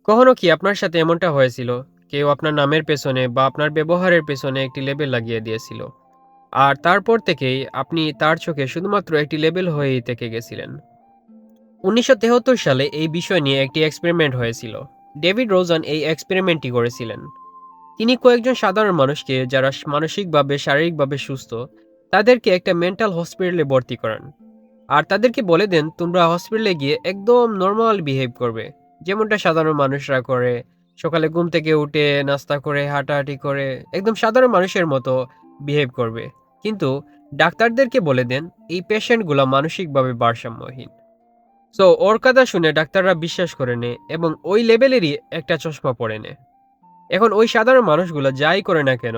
কখনো কি আপনার সাথে এমনটা হয়েছিল? কেউ আপনার নামের পেছনে বা আপনার ব্যবহারের পেছনে একটি লেবেল লাগিয়ে দিয়েছিল। আর তারপর থেকেই আপনি তার চোখে শুধুমাত্র একটি লেবেল হয়েই থেকে গেছিলেন। ১৯৭৩ সালে এই বিষয় নিয়ে একটি এক্সপেরিমেন্ট হয়েছিল। ডেভিড রোজান এই এক্সপেরিমেন্টটি করেছিলেন। তিনি কয়েকজন সাধারণ মানুষকে যারা মানসিকভাবে শারীরিকভাবে সুস্থ, তাদেরকে একটা মেন্টাল হসপিটালে ভর্তি করান। আর তাদেরকে বলে দেন তোমরা হসপিটালে গিয়ে একদম নরমাল বিহেভ করবে, যেমনটা সাধারণ মানুষরা করে। সকালে ঘুম থেকে উঠে নাস্তা করে হাঁটাহাঁটি করে একদম সাধারণ মানুষের মতো বিহেভ করবে। কিন্তু ডাক্তারদেরকে বলে দেন এই পেশেন্টগুলো মানসিকভাবে ভারসাম্যহীন। সো ওর কথা শুনে ডাক্তাররা বিশ্বাস করে নেয় এবং ওই লেভেলেরই একটা চশমা পরে নেয়। এখন ওই সাধারণ মানুষগুলো যাই করে না কেন,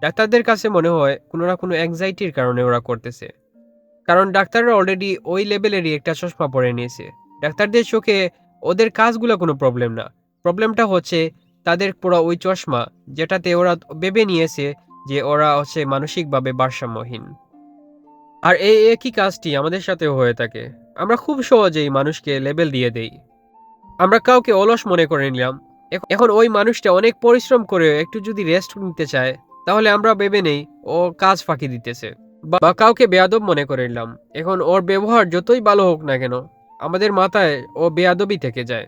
ডাক্তারদের কাছে মনে হয় কোনো না কোনো অ্যাংজাইটির কারণে ওরা করতেছে। কারণ ডাক্তাররা অলরেডি ওই লেভেলেরই একটা চশমা পরে নিয়েছে। ডাক্তারদের চোখে ওদের কাজগুলো কোনো প্রবলেম না। প্রবলেমটা হচ্ছে তাদের পুরো ওই চশমা, যেটাতে ওরা ভেবে নিয়েছে যে ওরা হচ্ছে মানসিকভাবে ভারসাম্যহীন। আর এই একই কাজটি আমাদের সাথেও হয়ে থাকে। আমরা খুব সহজেই মানুষকে লেবেল দিয়ে দেই। আমরা কাউকে অলস মনে করে নিলাম। এখন ওই মানুষটা অনেক পরিশ্রম করে একটু যদি রেস্ট নিতে চায়, তাহলে আমরা ভেবে নেই ও কাজ ফাঁকি দিতেছে। বা কাউকে বেয়াদব মনে করে নিলাম। এখন ওর ব্যবহার যতই ভালো হোক না কেন, আমাদের মাথায় ও বেয়াদবই থেকে যায়।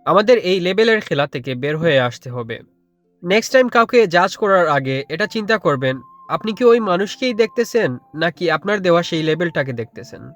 আমাদের এই লেবেলের খেলা থেকে বের হয়ে আসতে হবে। নেক্সট টাইম কাউকে জাজ করার আগে এটা চিন্তা করবেন, আপনি কি ওই মানুষকেই দেখতেছেন নাকি আপনার দেওয়া সেই লেবেলটাকে দেখতেছেন।